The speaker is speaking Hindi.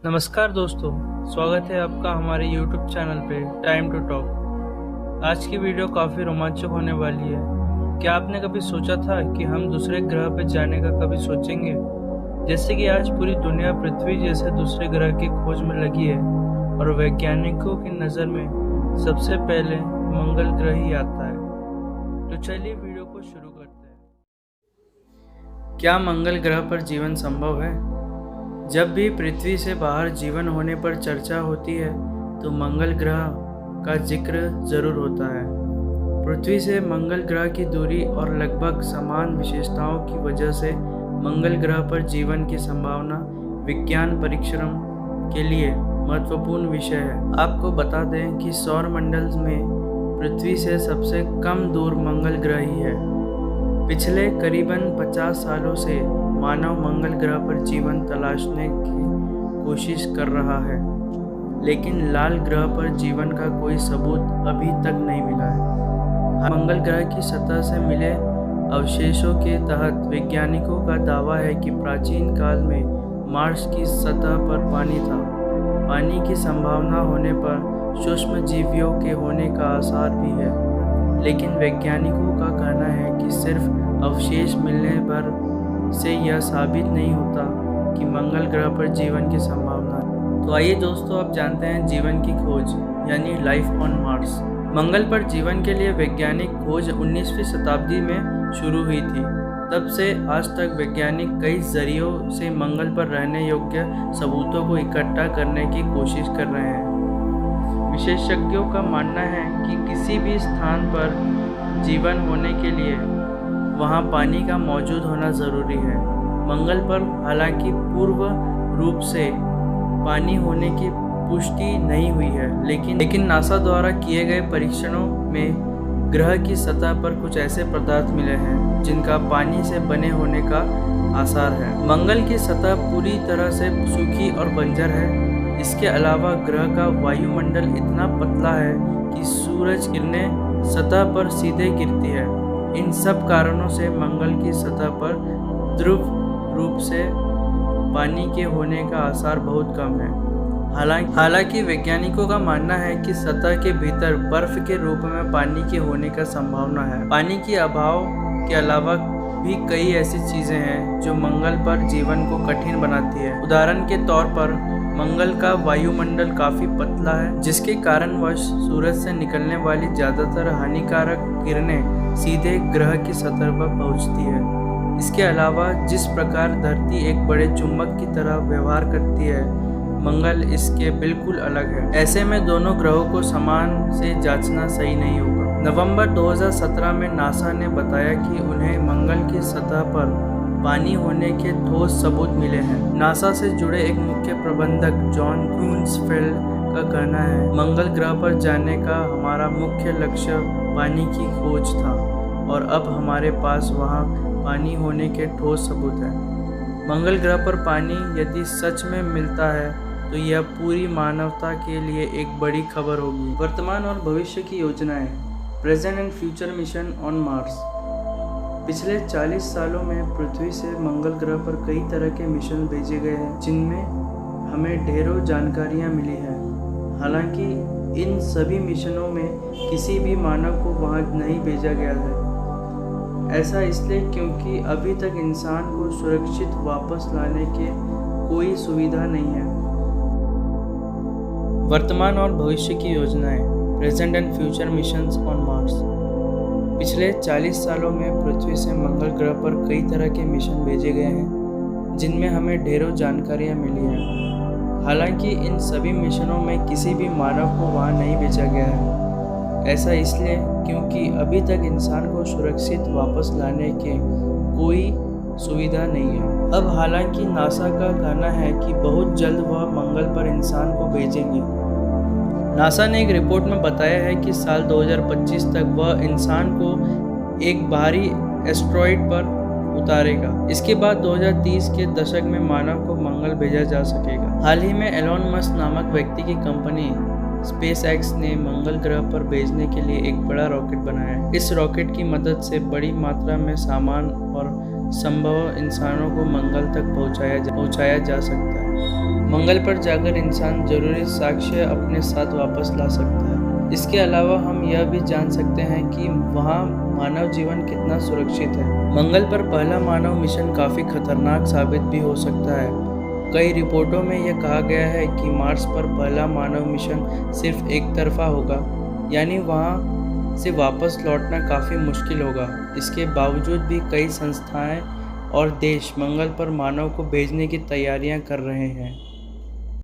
नमस्कार दोस्तों, स्वागत है आपका हमारे YouTube चैनल पे टाइम टू टॉक। आज की वीडियो काफ़ी रोमांचक होने वाली है। क्या आपने कभी सोचा था कि हम दूसरे ग्रह पर जाने का कभी सोचेंगे? जैसे कि आज पूरी दुनिया पृथ्वी जैसे दूसरे ग्रह की खोज में लगी है और वैज्ञानिकों की नज़र में सबसे पहले मंगल ग्रह ही आता है। तो चलिए वीडियो को शुरू करते हैं। क्या मंगल ग्रह पर जीवन संभव है? जब भी पृथ्वी से बाहर जीवन होने पर चर्चा होती है तो मंगल ग्रह का जिक्र जरूर होता है। पृथ्वी से मंगल ग्रह की दूरी और लगभग समान विशेषताओं की वजह से मंगल ग्रह पर जीवन की संभावना विज्ञान परीक्षण के लिए महत्वपूर्ण विषय है। आपको बता दें कि सौर मंडल में पृथ्वी से सबसे कम दूर मंगल ग्रह ही है। पिछले करीबन 50 सालों से मानव मंगल ग्रह पर जीवन तलाशने की कोशिश कर रहा है, लेकिन लाल ग्रह पर जीवन का कोई सबूत अभी तक नहीं मिला है। मंगल ग्रह की सतह से मिले अवशेषों के तहत वैज्ञानिकों का दावा है कि प्राचीन काल में मार्स की सतह पर पानी था। पानी की संभावना होने पर सूक्ष्म जीवियों के होने का आसार भी है, लेकिन वैज्ञानिकों का कहना है कि सिर्फ अवशेष मिलने पर से यह साबित नहीं होता कि मंगल ग्रह पर जीवन की संभावना है। तो आइए दोस्तों, अब जानते हैं जीवन की खोज यानी लाइफ ऑन मार्स। मंगल पर जीवन के लिए वैज्ञानिक खोज 19वीं शताब्दी में शुरू हुई थी। तब से आज तक वैज्ञानिक कई जरियों से मंगल पर रहने योग्य सबूतों को इकट्ठा करने की कोशिश कर रहे हैं। विशेषज्ञों का मानना है कि किसी भी स्थान पर जीवन होने के लिए वहाँ पानी का मौजूद होना ज़रूरी है। मंगल पर हालांकि पूर्व रूप से पानी होने की पुष्टि नहीं हुई है, लेकिन नासा द्वारा किए गए परीक्षणों में ग्रह की सतह पर कुछ ऐसे पदार्थ मिले हैं जिनका पानी से बने होने का आसार है। मंगल की सतह पूरी तरह से सूखी और बंजर है। इसके अलावा ग्रह का वायुमंडल इतना पतला है कि सूरज किरणें सतह पर सीधे गिरती है। इन सब कारणों से मंगल की सतह पर ध्रुव रूप से पानी के होने का आसार बहुत कम है। हालांकि वैज्ञानिकों का मानना है कि सतह के भीतर बर्फ के रूप में पानी के होने का संभावना है। पानी के अभाव के अलावा भी कई ऐसी चीजें हैं जो मंगल पर जीवन को कठिन बनाती है। उदाहरण के तौर पर मंगल का वायुमंडल काफी पतला है, जिसके कारणवश सूरज से निकलने वाली ज्यादातर हानिकारक किरणें सीधे ग्रह की सतह पर पहुंचती है। इसके अलावा जिस प्रकार धरती एक बड़े चुंबक की तरह व्यवहार करती है, मंगल इसके बिल्कुल अलग है। ऐसे में दोनों ग्रहों को समान से जांचना सही नहीं होगा। नवंबर 2017 में नासा ने बताया कि उन्हें मंगल की सतह पर पानी होने के ठोस सबूत मिले हैं। नासा से जुड़े एक मुख्य प्रबंधक जॉन क्रून्सफेल्ड का कहना है, मंगल ग्रह पर जाने का हमारा मुख्य लक्ष्य पानी की खोज था और अब हमारे पास वहाँ पानी होने के ठोस सबूत हैं। मंगल ग्रह पर पानी यदि सच में मिलता है तो यह पूरी मानवता के लिए एक बड़ी खबर होगी। वर्तमान और भविष्य की योजनाएं, present and future mission on Mars. पिछले 40 सालों में पृथ्वी से मंगल ग्रह पर कई तरह के मिशन भेजे गए हैं, जिनमें हमें ढेरों जानकारियां मिली हैं। हालांकि इन सभी मिशनों में किसी भी मानव को वहां नहीं भेजा गया है। ऐसा इसलिए क्योंकि अभी तक इंसान को सुरक्षित वापस लाने की कोई सुविधा नहीं है। वर्तमान और भविष्य की योजनाएं, present and future missions on Mars. पिछले 40 सालों में पृथ्वी से मंगल ग्रह पर कई तरह के मिशन भेजे गए हैं, जिनमें हमें ढेरों जानकारियां मिली हैं। हालांकि इन सभी मिशनों में किसी भी मानव को वहां नहीं भेजा गया है। ऐसा इसलिए क्योंकि अभी तक इंसान को सुरक्षित वापस लाने की कोई सुविधा नहीं है। अब हालांकि नासा का कहना है कि बहुत जल्द वह मंगल पर इंसान को भेजेंगे। नासा ने एक रिपोर्ट में बताया है कि साल 2025 तक वह इंसान को एक बाहरी एस्ट्रॉइड पर उतारेगा। इसके बाद 2030 के दशक में मानव को मंगल भेजा जा सकेगा। हाल ही में एलोन मस्क नामक व्यक्ति की कंपनी स्पेसएक्स ने मंगल ग्रह पर भेजने के लिए एक बड़ा रॉकेट बनाया है। इस रॉकेट की मदद से बड़ी मात्रा में सामान और संभव इंसानों को मंगल तक पहुंचाया जा सकता है। मंगल पर जाकर इंसान जरूरी साक्ष्य अपने साथ वापस ला सकता है। इसके अलावा हम यह भी जान सकते हैं कि वहाँ मानव जीवन कितना सुरक्षित है। मंगल पर पहला मानव मिशन काफ़ी खतरनाक साबित भी हो सकता है। कई रिपोर्टों में यह कहा गया है कि मार्स पर पहला मानव मिशन सिर्फ एक तरफा होगा, यानी वहाँ से वापस लौटना काफ़ी मुश्किल होगा। इसके बावजूद भी कई संस्थाएं और देश मंगल पर मानव को भेजने की तैयारियां कर रहे हैं।